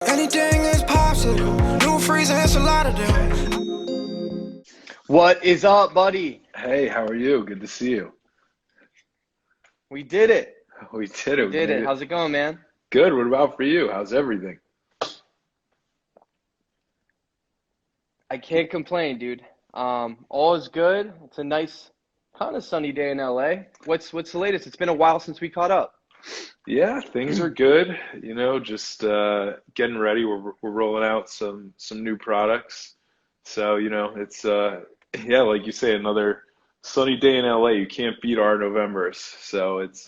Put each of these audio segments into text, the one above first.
Anything is possible. New freezer, it's a lot of them. What is up, buddy? Hey, how are you? Good to see you. We did it. We did it. We did it. How's it going, man? Good. What about for you? How's everything? I can't complain, dude. All is good. It's a nice, kind of sunny day in LA. What's the latest? It's been a while since we caught up. Yeah, things are good. Just getting ready. We're rolling out some new products. So, it's yeah, like you say, another sunny day in LA. You can't beat our Novembers. So it's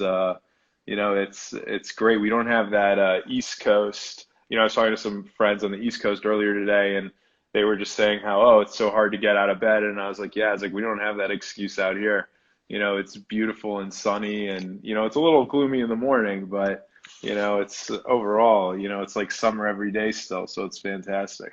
great. We don't have that East Coast. I was talking to some friends on the East Coast earlier today, and they were just saying how, oh, it's so hard to get out of bed. And I was like, yeah, it's like we don't have that excuse out here. It's beautiful and sunny, and it's a little gloomy in the morning, but it's overall, it's like summer every day still, so it's fantastic.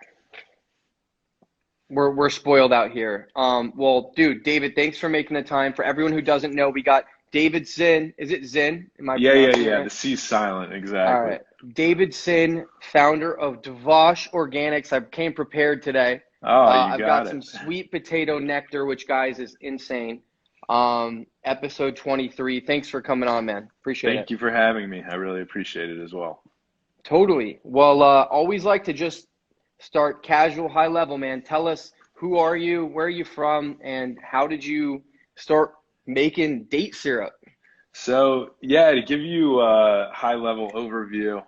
We're spoiled out here. Well, dude, David, thanks for making the time. For everyone who doesn't know, we got David Czinn. Is it Czinn? Am I pronouncing it Yeah. right? The C's silent, All exactly. right. David Czinn, founder of Devosh Organics. I came prepared today. Oh, you I've got got it. some sweet potato nectar, which, guys, is insane. Episode 23. Thanks for coming on, man. Appreciate it. Thank you for having me. I really appreciate it as well. Totally. Well, always like to just start casual, high level, man. Tell us, who are you, where are you from, and how did you start making date syrup? So, yeah, to give you a high level overview,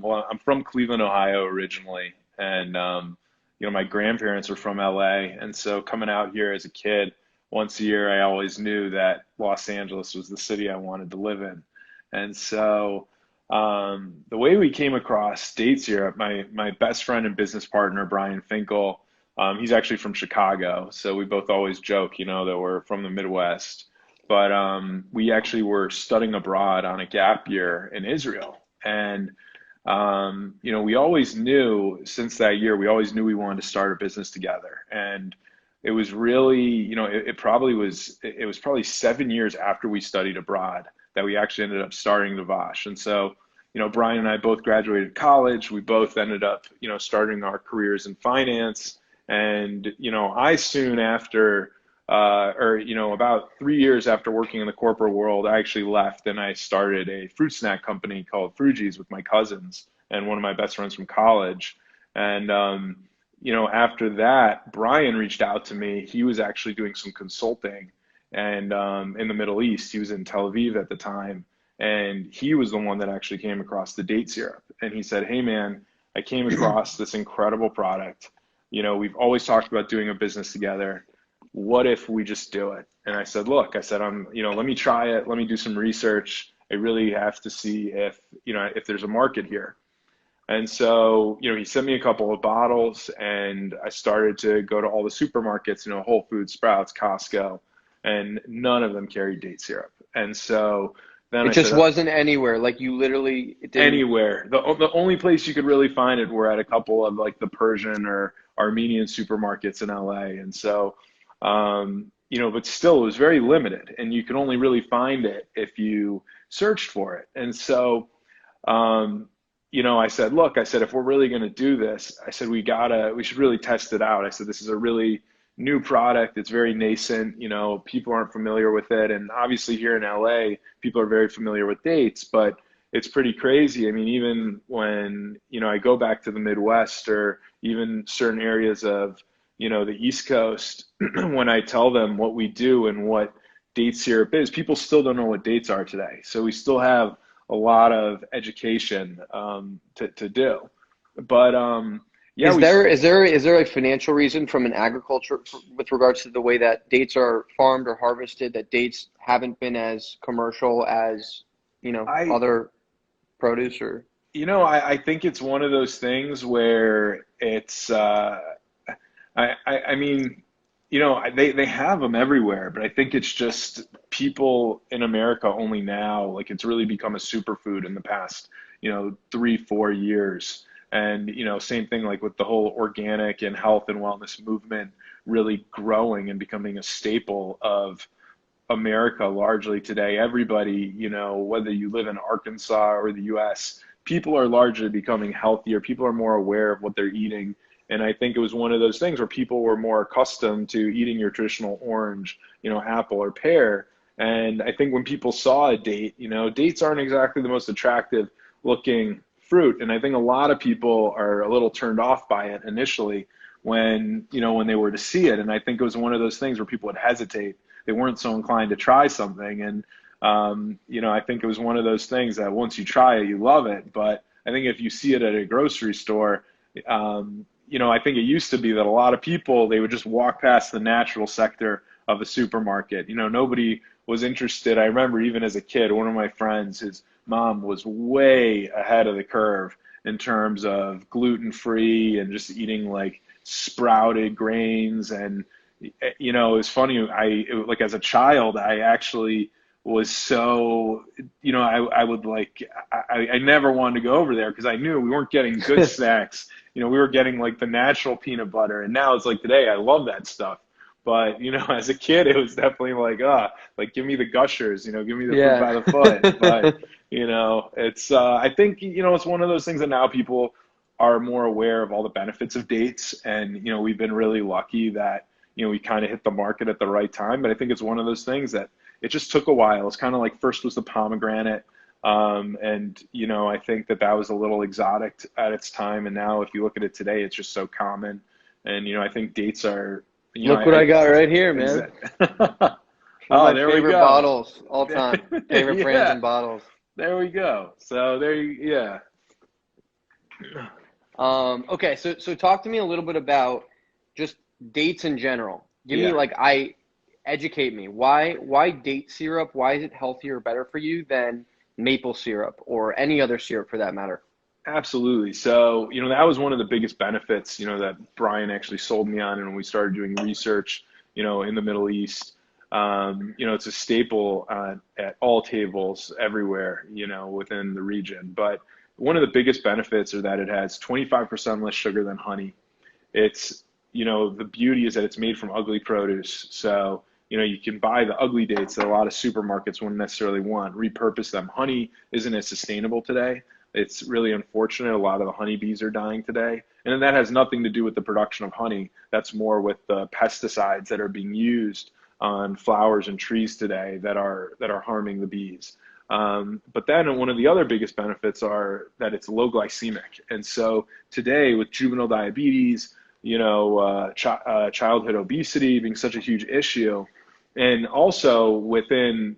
well, I'm from Cleveland, Ohio originally, and my grandparents are from LA, and so coming out here as a kid, once a year, I always knew that Los Angeles was the city I wanted to live in. And so the way we came across date syrup, my best friend and business partner, Brian Finkel, he's actually from Chicago, so we both always joke, that we're from the Midwest. But we actually were studying abroad on a gap year in Israel. And, we always knew since that year, we always knew we wanted to start a business together. And it was really, it was probably 7 years after we studied abroad that we actually ended up starting Devosh. And so, Brian and I both graduated college. We both ended up, starting our careers in finance. And, I soon after, about 3 years after working in the corporate world, I actually left and I started a fruit snack company called Frugies with my cousins and one of my best friends from college. And, after that, Brian reached out to me. He was actually doing some consulting and in the Middle East. He was in Tel Aviv at the time. And he was the one that actually came across the date syrup. And he said, hey, man, I came across this incredible product. We've always talked about doing a business together. What if we just do it? And I said, look, let me try it. Let me do some research. I really have to see if there's a market here. And so, he sent me a couple of bottles and I started to go to all the supermarkets, Whole Foods, Sprouts, Costco, and none of them carried date syrup. And so then It I just said, wasn't anywhere. Like you literally it didn't. anywhere. The only place you could really find it were at a couple of like the Persian or Armenian supermarkets in LA. And so, but still it was very limited and you can only really find it if you searched for it. And so, I said, look, if we're really going to do this, I said, we should really test it out. I said, this is a really new product. It's very nascent. People aren't familiar with it. And obviously here in LA, people are very familiar with dates, but it's pretty crazy. I mean, even when, I go back to the Midwest or even certain areas of, the East Coast, when I tell them what we do and what date syrup is, people still don't know what dates are today. So we still have a lot of education to do. But yeah, Is there a financial reason from an agriculture with regards to the way that dates are farmed or harvested, that dates haven't been as commercial as, I other produce or? I think it's one of those things where it's I mean, they have them everywhere, but I think it's just people in America only now, like it's really become a superfood in the past, 3, 4 years. And, same thing like with the whole organic and health and wellness movement really growing and becoming a staple of America largely today. Everybody, whether you live in Arkansas or the US, people are largely becoming healthier. People are more aware of what they're eating. And I think it was one of those things where people were more accustomed to eating your traditional orange, apple or pear. And I think when people saw a date, dates aren't exactly the most attractive looking fruit. And I think a lot of people are a little turned off by it initially when they were to see it. And I think it was one of those things where people would hesitate. They weren't so inclined to try something. And, I think it was one of those things that once you try it, you love it. But I think if you see it at a grocery store, I think it used to be that a lot of people, they would just walk past the natural sector of a supermarket. Nobody was interested. I remember even as a kid, one of my friends, his mom was way ahead of the curve in terms of gluten-free and just eating like sprouted grains. And, it was funny. Like as a child, I actually was so, I would I never wanted to go over there because I knew we weren't getting good snacks. We were getting like the natural peanut butter. And now it's like today, I love that stuff. But, as a kid, it was definitely like, give me the Gushers, give me the fruit by the foot. But, it's, I think, it's one of those things that now people are more aware of all the benefits of dates. And, we've been really lucky that, we kind of hit the market at the right time. But I think it's one of those things that it just took a while. It's kind of like first was the pomegranate. And, I think that was a little exotic at its time. And now if you look at it today, it's just so common. And, I think dates are, Look what I got right here, man. Oh, there we go. Favorite bottles all time. Favorite brands and bottles. There we go. So Okay, so talk to me a little bit about just dates in general. Give me educate me. Why date syrup? Why is it healthier or better for you than maple syrup or any other syrup for that matter? Absolutely. So, that was one of the biggest benefits, that Brian actually sold me on. And when we started doing research, in the Middle East, it's a staple at all tables everywhere, within the region. But one of the biggest benefits are that it has 25% less sugar than honey. It's, the beauty is that it's made from ugly produce. So, you can buy the ugly dates that a lot of supermarkets wouldn't necessarily want, repurpose them. Honey isn't as sustainable today. It's really unfortunate. A lot of the honeybees are dying today. And that has nothing to do with the production of honey. That's more with the pesticides that are being used on flowers and trees today that are harming the bees. But then one of the other biggest benefits are that it's low glycemic. And so today with juvenile diabetes, childhood obesity being such a huge issue, and also within,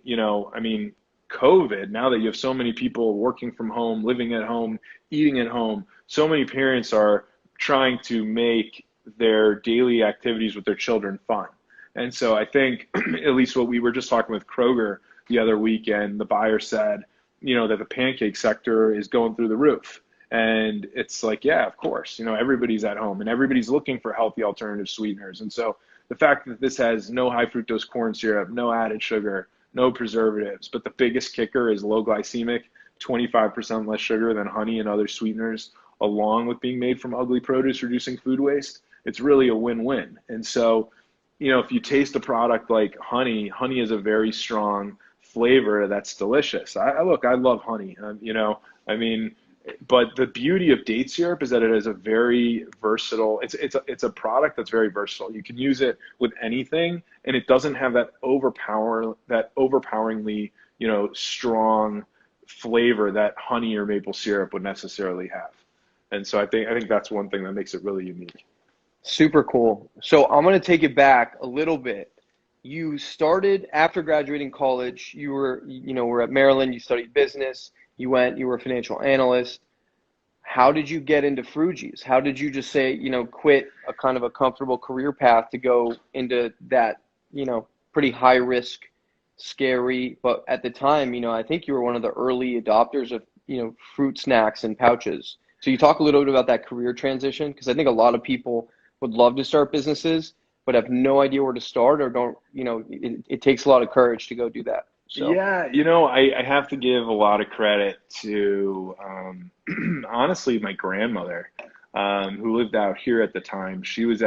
COVID, now that you have so many people working from home, living at home, eating at home, so many parents are trying to make their daily activities with their children fun. And so I think, at least what we were just talking with Kroger the other weekend, the buyer said, that the pancake sector is going through the roof. And it's like, yeah, of course, everybody's at home and everybody's looking for healthy alternative sweeteners. And so the fact that this has no high fructose corn syrup, no added sugar, no preservatives, but the biggest kicker is low glycemic, 25% less sugar than honey and other sweeteners, along with being made from ugly produce, reducing food waste, it's really a win-win. And so, if you taste a product like honey is a very strong flavor that's delicious. I love honey, but the beauty of date syrup is that it is a very versatile, it's a product that's very versatile. You can use it with anything, and it doesn't have that overpoweringly, strong flavor that honey or maple syrup would necessarily have. And so I think that's one thing that makes it really unique. Super cool. So I'm going to take it back a little bit. You started after graduating college, you were at Maryland, you studied business. You were a financial analyst. How did you get into Frugies? How did you just say, quit a kind of a comfortable career path to go into that, pretty high risk, scary, but at the time, I think you were one of the early adopters of, fruit snacks and pouches. So you talk a little bit about that career transition, because I think a lot of people would love to start businesses, but have no idea where to start or don't, it takes a lot of courage to go do that. So. Yeah, I have to give a lot of credit to, honestly, my grandmother, who lived out here at the time. She was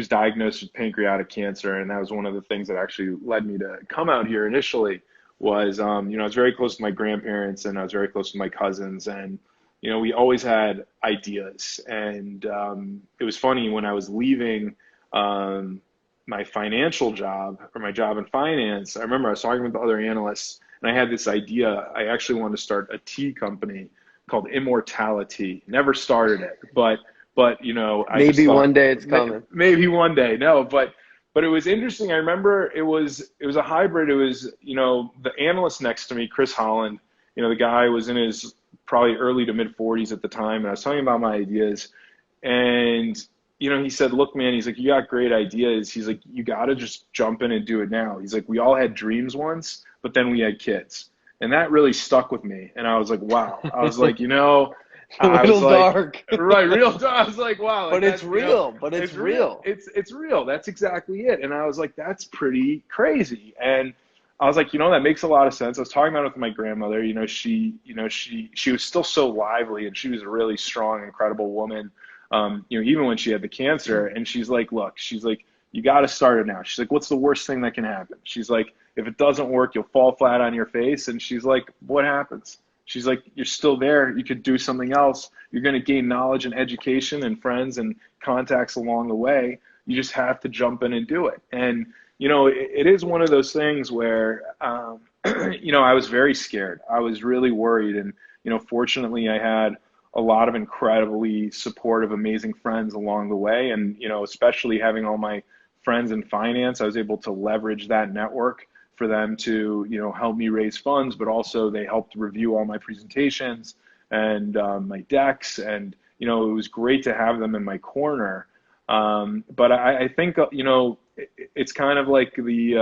diagnosed with pancreatic cancer, and that was one of the things that actually led me to come out here initially was, I was very close to my grandparents and I was very close to my cousins, and we always had ideas. And it was funny when I was leaving my financial job, or my job in finance. I remember I was talking with the other analysts, and I had this idea. I actually wanted to start a tea company called Immortality. Never started it, but I just Maybe thought one day it's coming. maybe one day. No, but it was interesting. I remember it was a hybrid. It was, the analyst next to me, Chris Holland. The guy was in his probably early to mid 40s at the time, and I was telling him about my ideas, and he said, "Look, man," he's like, "you got great ideas." He's like, "You got to just jump in and do it now." He's like, "We all had dreams once, but then we had kids." And that really stuck with me. And I was like, wow. I was like, A I was little like, dark. right, real dark. I was like, wow. But Like it's that's, real. But it's real. It's real. That's exactly it. And I was like, that's pretty crazy. And I was like, that makes a lot of sense. I was talking about it with my grandmother. She was still so lively, and she was a really strong, incredible woman. Even when she had the cancer. And she's like, look, you got to start it now. She's like, what's the worst thing that can happen? She's like, if it doesn't work, you'll fall flat on your face. And she's like, what happens? She's like, you're still there. You could do something else. You're going to gain knowledge and education and friends and contacts along the way. You just have to jump in and do it. And, it is one of those things where, I was very scared. I was really worried. And, fortunately, I had a lot of incredibly supportive, amazing friends along the way. And, especially having all my friends in finance, I was able to leverage that network for them to, help me raise funds, but also they helped review all my presentations and my decks. And, it was great to have them in my corner. But I think, it's kind of like the,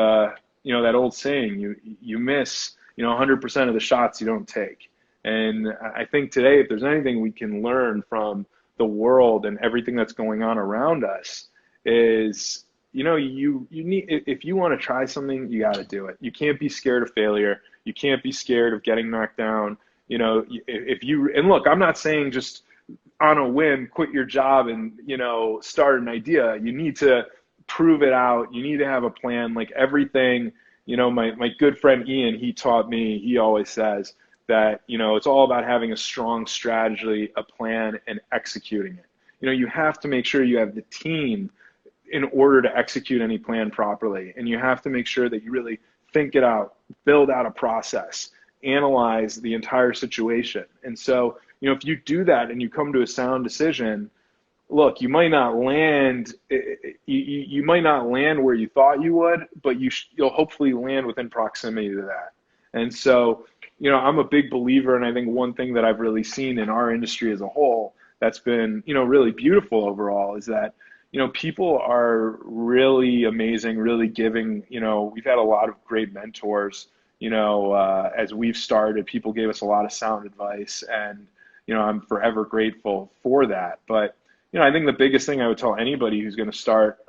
that old saying, you miss, 100% of the shots you don't take. And I think today, if there's anything we can learn from the world and everything that's going on around us, is, you need, if you want to try something, you got to do it. You can't be scared of failure. You can't be scared of getting knocked down. And look, I'm not saying just on a whim, quit your job and, start an idea. You need to prove it out. You need to have a plan. Like everything, my good friend Ian, he taught me, he always says that, it's all about having a strong strategy, a plan, and executing it. You have to make sure you have the team in order to execute any plan properly. And you have to make sure that you really think it out, build out a process, analyze the entire situation. And so, if you do that and you come to a sound decision, look, you might not land, you might not land where you thought you would, but you'll hopefully land within proximity to that. And so, I'm a big believer, and I think one thing that I've really seen in our industry as a whole that's been, really beautiful overall is that, people are really amazing, really giving. We've had a lot of great mentors, as we've started. People gave us a lot of sound advice, and, I'm forever grateful for that. But, I think the biggest thing I would tell anybody who's going to start,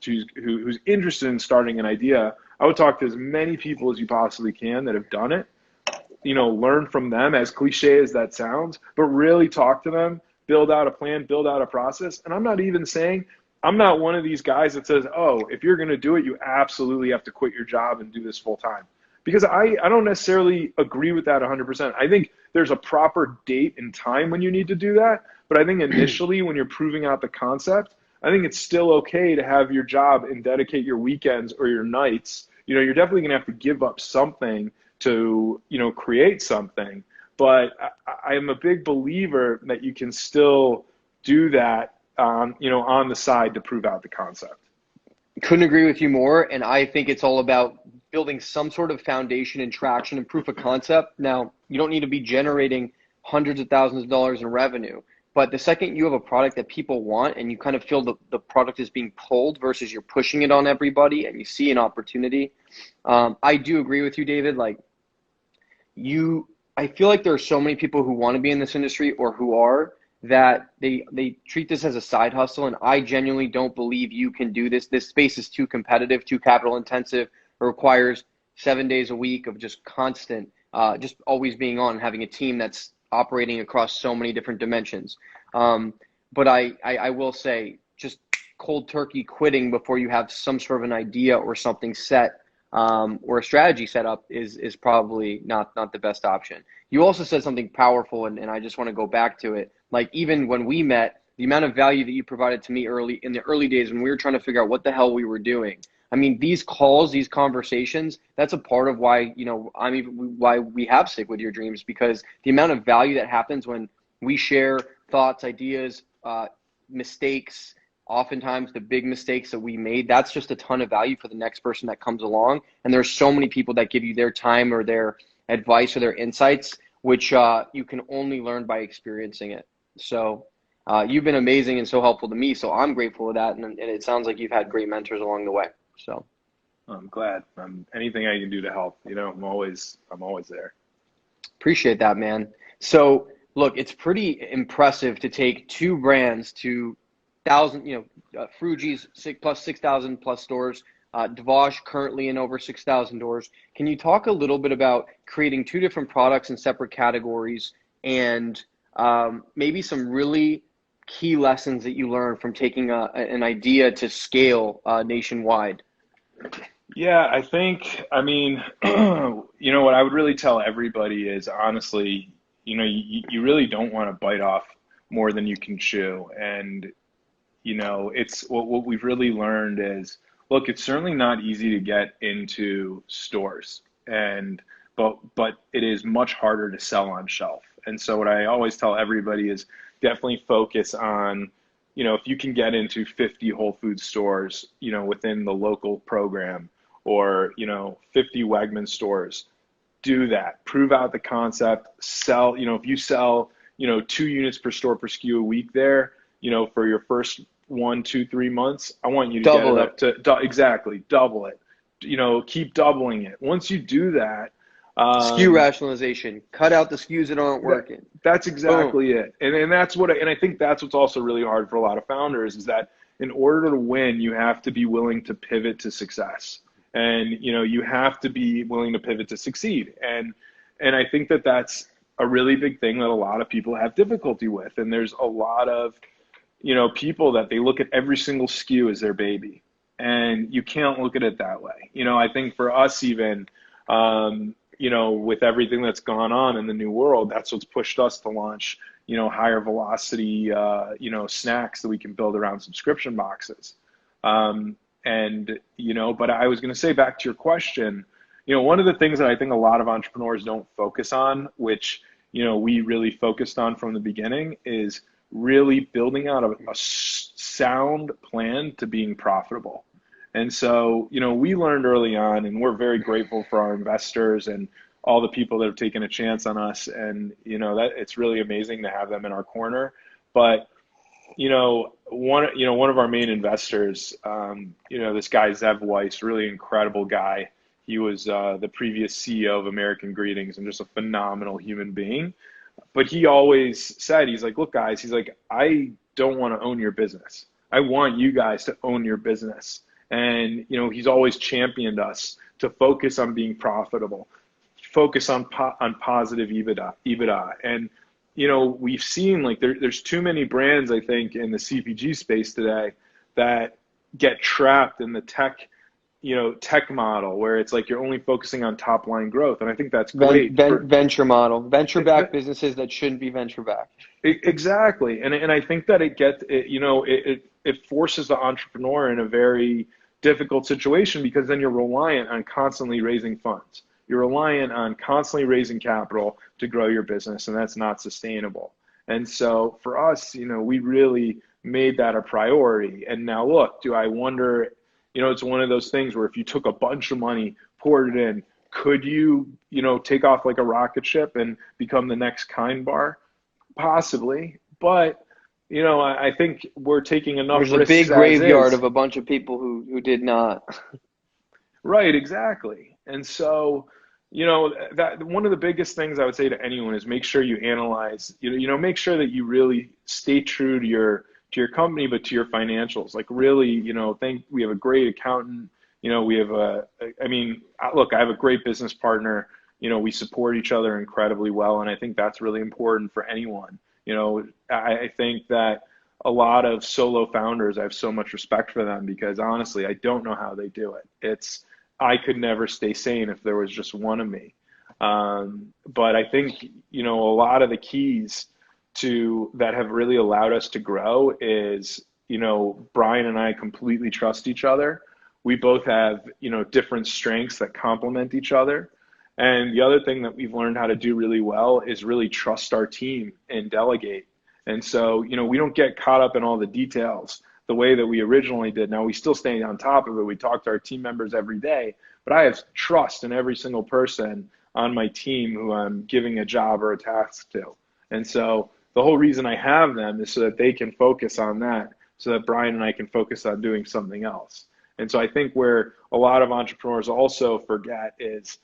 who's interested in starting an idea, I would talk to as many people as you possibly can that have done it, learn from them, as cliche as that sounds, but really talk to them, build out a plan, build out a process. And I'm not even saying, I'm not one of these guys that says, oh, if you're going to do it, you absolutely have to quit your job and do this full time. Because I don't necessarily agree with that 100%. I think there's a proper date and time when you need to do that. But I think initially when you're proving out the concept, I think it's still okay to have your job and dedicate your weekends or your nights. You're definitely going to have to give up something to, create something. But I am a big believer that you can still do that, on the side to prove out the concept. Couldn't agree with you more. And I think it's all about building some sort of foundation and traction and proof of concept. Now, you don't need to be generating hundreds of thousands of dollars in revenue. But the second you have a product that people want and you kind of feel the product is being pulled versus you're pushing it on everybody and you see an opportunity, I do agree with you, David. I feel like there are so many people who want to be in this industry or who are, that they treat this as a side hustle. And I genuinely don't believe you can do this. This space is too competitive, too capital intensive. It requires 7 days a week of just constant, just always being on, having a team that's operating across so many different dimensions. But I will say, just cold turkey quitting before you have some sort of an idea or something set, or a strategy setup is probably not the best option. You also said something powerful, and I just want to go back to it. Like, even when we met, the amount of value that you provided to me in the early days when we were trying to figure out what the hell we were doing. I mean, these calls, these conversations, that's a part of why, why we have Stick With Your Dreams, because the amount of value that happens when we share thoughts, ideas, mistakes, oftentimes the big mistakes that we made, that's just a ton of value for the next person that comes along. And there's so many people that give you their time or their advice or their insights, which you can only learn by experiencing it. So you've been amazing and so helpful to me. So I'm grateful for that. And it sounds like you've had great mentors along the way. So I'm glad. Anything I can do to help, I'm always there. Appreciate that, man. So look, it's pretty impressive to take two brands to Frugi's plus 6,000 plus stores, Devosh currently in over 6,000 doors. Can you talk a little bit about creating two different products in separate categories, and maybe some really key lessons that you learned from taking an idea to scale nationwide? Yeah, what I would really tell everybody is, honestly, you really don't want to bite off more than you can chew. And, it's what we've really learned is, look, it's certainly not easy to get into stores, but it is much harder to sell on shelf. And so what I always tell everybody is definitely focus on, if you can get into 50 Whole Foods stores, within the local program, or, 50 Wegman stores, do that. Prove out the concept. Sell, if you sell, 2 units per store per SKU a week there, for your first 1, 2, 3 months, I want you to Double get it up to exactly double it. Keep doubling it. Once you do that, SKU rationalization, cut out the SKUs that aren't working. That's exactly it. And that's and I think that's what's also really hard for a lot of founders, is that in order to win, you have to be willing to pivot to success. And, you have to be willing to pivot to succeed. And I think that that's a really big thing that a lot of people have difficulty with. And there's a lot of, people that they look at every single SKU as their baby, and you can't look at it that way. I think for us, even, with everything that's gone on in the new world, that's what's pushed us to launch, higher velocity, snacks that we can build around subscription boxes. But I was going to say, back to your question, one of the things that I think a lot of entrepreneurs don't focus on, which, we really focused on from the beginning, is really building out a sound plan to being profitable. And so, we learned early on, and we're very grateful for our investors and all the people that have taken a chance on us. And, that it's really amazing to have them in our corner. But, one of our main investors, this guy, Zev Weiss, really incredible guy. He was the previous CEO of American Greetings and just a phenomenal human being. But he always said, he's like, look, guys, he's like, I don't want to own your business. I want you guys to own your business. And, he's always championed us to focus on being profitable, focus on positive EBITDA. And, we've seen, like, there's too many brands, I think, in the CPG space today that get trapped in the tech model, where it's like you're only focusing on top line growth. And I think that's great. Venture model, venture-backed businesses that shouldn't be venture-backed. Exactly. And I think that it forces the entrepreneur in a very difficult situation, because then you're reliant on constantly raising funds. You're reliant on constantly raising capital to grow your business, and that's not sustainable. And so for us, we really made that a priority. And now look, do I wonder, it's one of those things where if you took a bunch of money, poured it in, could you, take off like a rocket ship and become the next Kind Bar? Possibly. But, I think we're taking enough risks. There's a big graveyard of a bunch of people who did not. Right, exactly. And so, that one of the biggest things I would say to anyone is make sure you analyze, make sure that you really stay true to your company, but to your financials. Like, really, think we have a great accountant. We have look, I have a great business partner. We support each other incredibly well. And I think that's really important for anyone. I think that a lot of solo founders, I have so much respect for them, because honestly, I don't know how they do it. I could never stay sane if there was just one of me. But I think, you know, a lot of the keys to that have really allowed us to grow is, you know, Brian and I completely trust each other. We both have, you know, different strengths that complement each other. And the other thing that we've learned how to do really well is really trust our team and delegate. And so, you know, we don't get caught up in all the details the way that we originally did. Now, we still stay on top of it. We talk to our team members every day, but I have trust in every single person on my team who I'm giving a job or a task to. And so the whole reason I have them is so that they can focus on that, so that Brian and I can focus on doing something else. And so I think where a lot of entrepreneurs also forget is,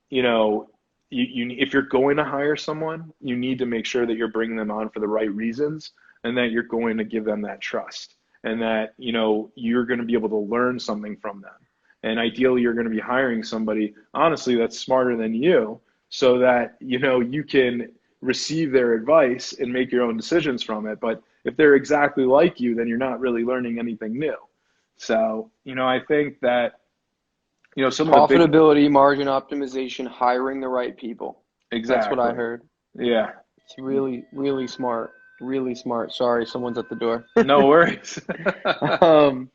you know, if you're going to hire someone, you need to make sure that you're bringing them on for the right reasons and that you're going to give them that trust and that, you know, you're going to be able to learn something from them. And ideally, you're going to be hiring somebody, honestly, that's smarter than you so that, you know, you can receive their advice and make your own decisions from it. But if they're exactly like you, then you're not really learning anything new. So, you know, I think that, you know, some of the big, Profitability, margin optimization, hiring the right people. That's what I exactly. heard. Yeah. It's really, really smart. Really smart. Sorry, someone's at the door. No worries. Um,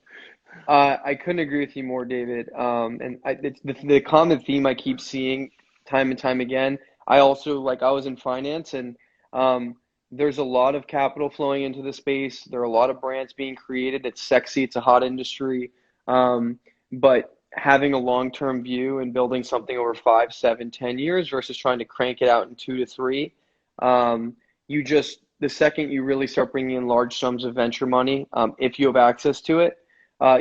I couldn't agree with you more, David. It's the common theme I keep seeing time and time again. I also, like, I was in finance, and there's a lot of capital flowing into the space. There are a lot of brands being created. It's sexy. It's a hot industry. But having a long-term view and building something over 5, 7, 10 years versus trying to crank it out in 2 to 3, the second you really start bringing in large sums of venture money, if you have access to it,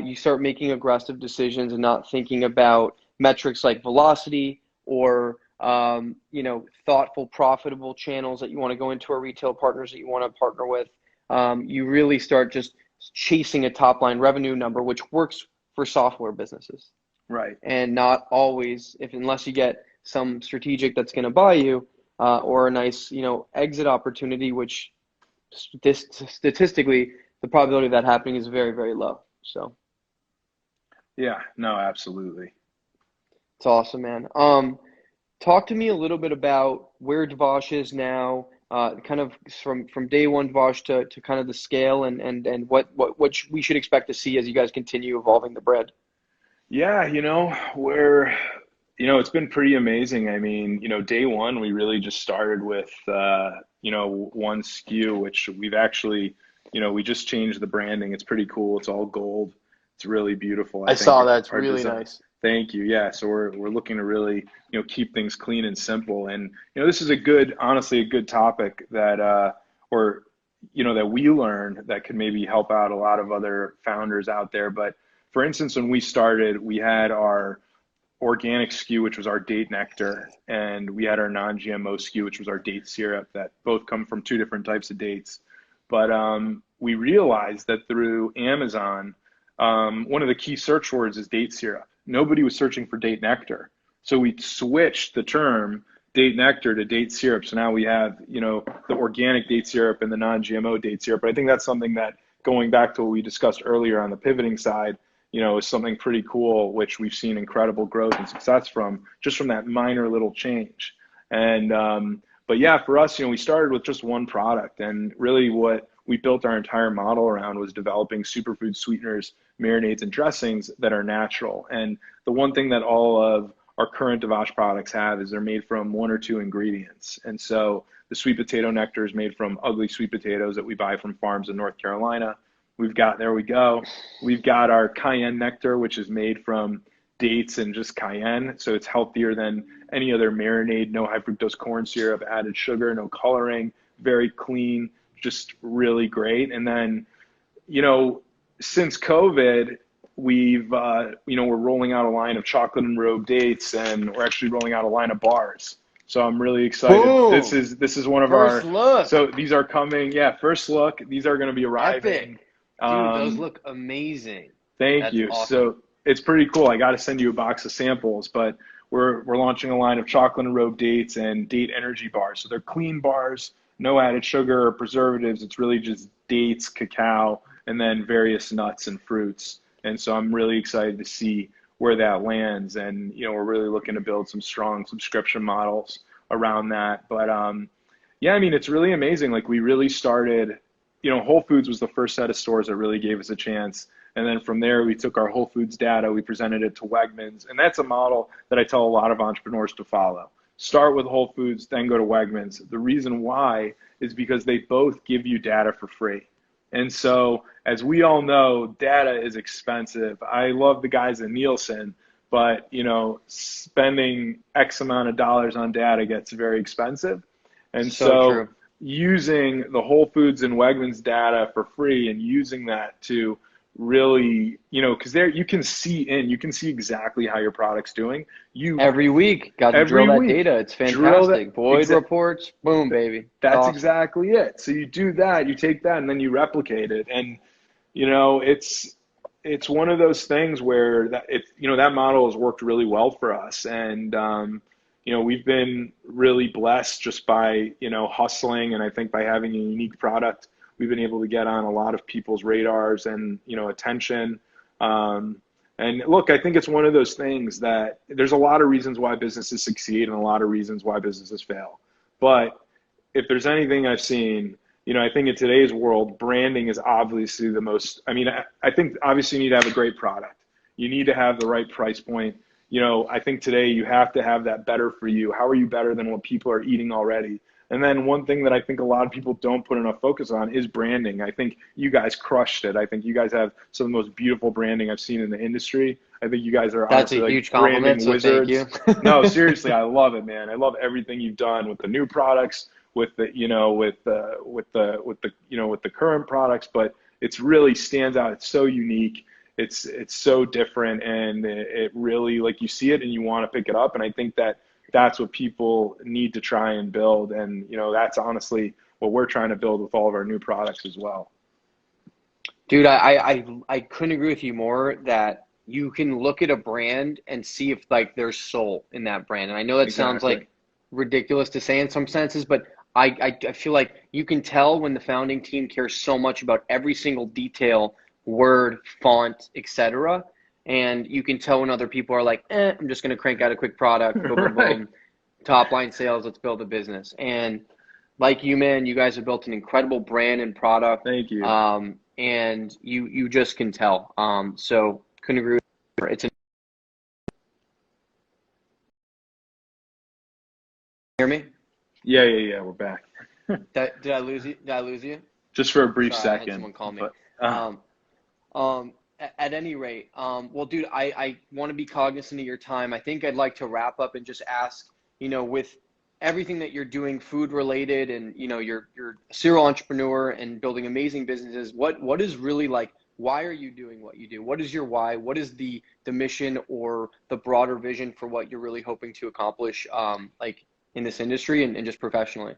you start making aggressive decisions and not thinking about metrics like velocity or you know, thoughtful, profitable channels that you want to go into or retail partners that you want to partner with. You really start just chasing a top line revenue number, which works for software businesses. Right. And not always, unless you get some strategic that's going to buy you, or a nice, you know, exit opportunity, which statistically the probability of that happening is very, very low. So Yeah, no, absolutely. it's awesome, man. Talk to me a little bit about where Dvosh is now, kind of from day one Dvosh to kind of the scale and what we should expect to see as you guys continue evolving the bread. Yeah, you know, it's been pretty amazing. I mean, you know, day one, we really just started with, you know, one SKU, which we've actually, you know, we just changed the branding. It's pretty cool. It's all gold. It's really beautiful. I I think saw that. It's our really design. nice. Thank you. Yeah. So we're looking to really, you know, keep things clean and simple. And, you know, this is honestly, a good topic that, or, you know, that we learned that could maybe help out a lot of other founders out there. But for instance, when we started, we had our organic SKU, which was our date nectar, and we had our non-GMO SKU, which was our date syrup, that both come from 2 different types of dates. But we realized that through Amazon, one of the key search words is date syrup. Nobody was searching for date nectar. So we switched the term date nectar to date syrup. So now we have, you know, the organic date syrup and the non-GMO date syrup. But I think that's something that, going back to what we discussed earlier on the pivoting side, you know, is something pretty cool, which we've seen incredible growth and success from, just from that minor little change. And, but yeah, for us, you know, we started with just one product, and really what we built our entire model around was developing superfood sweeteners, marinades, and dressings that are natural. And the one thing that all of our current Dvosh products have is they're made from 1 or 2 ingredients. And so the sweet potato nectar is made from ugly sweet potatoes that we buy from farms in North Carolina. There we go. We've got our cayenne nectar, which is made from dates and just cayenne. So it's healthier than any other marinade, no high fructose corn syrup, added sugar, no coloring, very clean, just really great. And then, you know, since COVID, we've, you know, we're rolling out a line of chocolate and robe dates, and we're actually rolling out a line of bars. So I'm really excited. Boom. This is one of First look. So these are coming. Yeah, first look. These are going to be arriving. Epic. Dude, those look amazing. Thank you. Awesome. So it's pretty cool. I got to send you a box of samples, but we're launching a line of chocolate and robe dates and date energy bars. So they're clean bars, no added sugar or preservatives. It's really just dates, cacao, and then various nuts and fruits. And so I'm really excited to see where that lands. And, we're really looking to build some strong subscription models around that. But yeah, I mean, it's really amazing. Like we really started, Whole Foods was the first set of stores that really gave us a chance. And then from there, we took our Whole Foods data, we presented it to Wegmans. And that's a model that I tell a lot of entrepreneurs to follow. Start with Whole Foods, then go to Wegmans. The reason why is because they both give you data for free. And so, as we all know, data is expensive. I love the guys at Nielsen, but, spending X amount of dollars on data gets very expensive. And so true. using the Whole Foods and Wegmans data for free and using that to really, because there you can see exactly how your product's doing. Every week, got to drill that data. It's fantastic. Void reports, boom, baby. That's awesome. Exactly it. So you do that, you take that, and then you replicate it. And it's one of those things where that model has worked really well for us. And we've been really blessed just by hustling, and I think by having a unique product, we've been able to get on a lot of people's radars and, attention. And look, I think it's one of those things that there's a lot of reasons why businesses succeed and a lot of reasons why businesses fail. But if there's anything I've seen, I think in today's world, branding is obviously the most, I think obviously you need to have a great product. You need to have the right price point. I think today you have to have that better for you. How are you better than what people are eating already? And then one thing that I think a lot of people don't put enough focus on is branding. I think you guys crushed it. I think you guys have some of the most beautiful branding I've seen in the industry. I think you guys are honestly like huge compliment, branding wizards. Thank you. No, seriously, I love it, man. I love everything you've done with the new products, with the current products, but it's really stands out. It's so unique. It's so different, and it really, like, you see it and you want to pick it up. And I think that's what people need to try and build. And, that's honestly what we're trying to build with all of our new products as well. Dude, I couldn't agree with you more that you can look at a brand and see if like there's soul in that brand. And I know that sounds like ridiculous to say in some senses, but I feel like you can tell when the founding team cares so much about every single detail, word, font, etc. And you can tell when other people are like, I'm just going to crank out a quick product, boom, boom, boom, top line sales, let's build a business. And like you, man, you guys have built an incredible brand and product. Thank you. And you just can tell. So couldn't agree with you. Hear me? Yeah, we're back. Did I lose you? Just for a brief Sorry, second. I had someone call me. But, At any rate, well, dude, I want to be cognizant of your time. I think I'd like to wrap up and just ask, with everything that you're doing food related and, you're a serial entrepreneur and building amazing businesses, what is really like, why are you doing what you do? What is your why? What is the mission or the broader vision for what you're really hoping to accomplish, like in this industry and just professionally?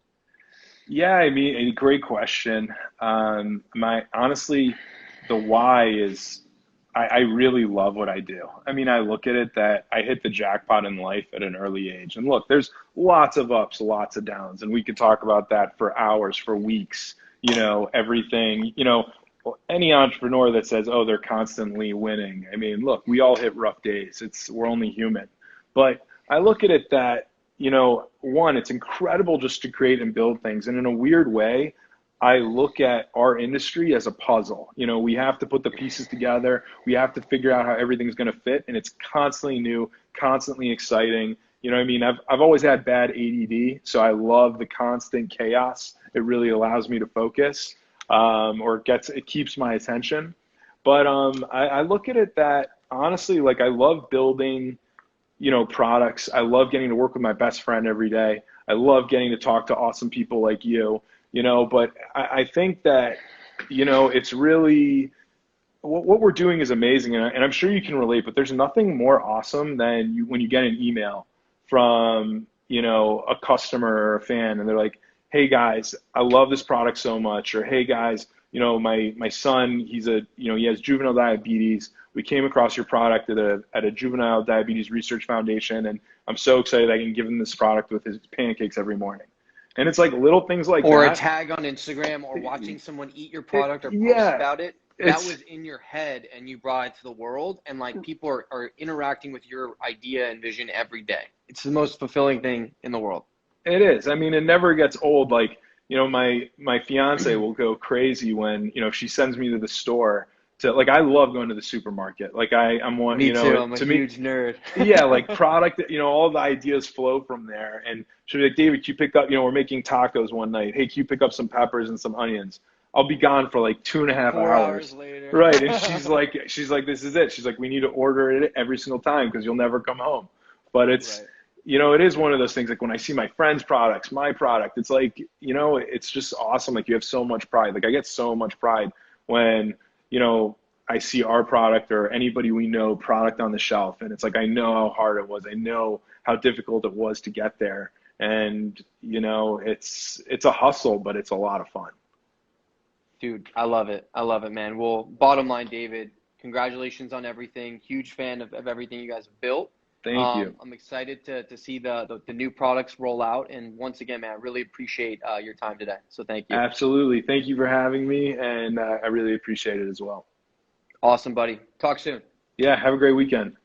Yeah, a great question. Honestly, the why is, I really love what I do. I look at it that I hit the jackpot in life at an early age. And look, there's lots of ups, lots of downs, and we could talk about that for hours, for weeks, everything, any entrepreneur that says, oh, they're constantly winning. Look, we all hit rough days. We're only human. But I look at it that, one, it's incredible just to create and build things. And in a weird way, I look at our industry as a puzzle. We have to put the pieces together. We have to figure out how everything's going to fit. And it's constantly new, constantly exciting. I've always had bad ADD, so I love the constant chaos. It really allows me to focus, or it keeps my attention. But I look at it that, honestly, like, I love building, products. I love getting to work with my best friend every day. I love getting to talk to awesome people like you. But I think that, it's really, what we're doing is amazing. And I'm sure you can relate, but there's nothing more awesome than when you get an email from, a customer or a fan, and they're like, hey guys, I love this product so much. Or, hey guys, my son, he has juvenile diabetes. We came across your product at a juvenile diabetes research foundation, and I'm so excited I can give him this product with his pancakes every morning. And it's like little things like that. Or a tag on Instagram, or watching someone eat your product or post about it. that was in your head and you brought it to the world, and like people are interacting with your idea and vision every day. It's the most fulfilling thing in the world. It is. I mean, it never gets old. Like, you know, my fiance will go crazy when, you know, she sends me to the store to, like, I love going to the supermarket. Like I'm one, Me you too. know, I'm a to me, huge nerd. yeah, like product, you know, all the ideas flow from there. And she'll be like, David, can you pick up, you know, we're making tacos one night. Hey, can you pick up some peppers and some onions? I'll be gone for like 2.5 4 hours. hours later. Right. And she's like, this is it. She's like, we need to order it every single time because you'll never come home. But it's, Right. you know, it is one of those things, like when I see my friends' products, my product, it's like, you know, it's just awesome. Like you have so much pride. Like I get so much pride when, you know, I see our product or anybody we know product on the shelf. And it's like, I know how hard it was. I know how difficult it was to get there. And, you know, it's a hustle, but it's a lot of fun. Dude, I love it. I love it, man. Well, bottom line, David, congratulations on everything. Huge fan of everything you guys have built. Thank you. I'm excited to see the new products roll out. And once again, man, I really appreciate your time today. So thank you. Absolutely. Thank you for having me. And I really appreciate it as well. Awesome, buddy. Talk soon. Yeah. Have a great weekend.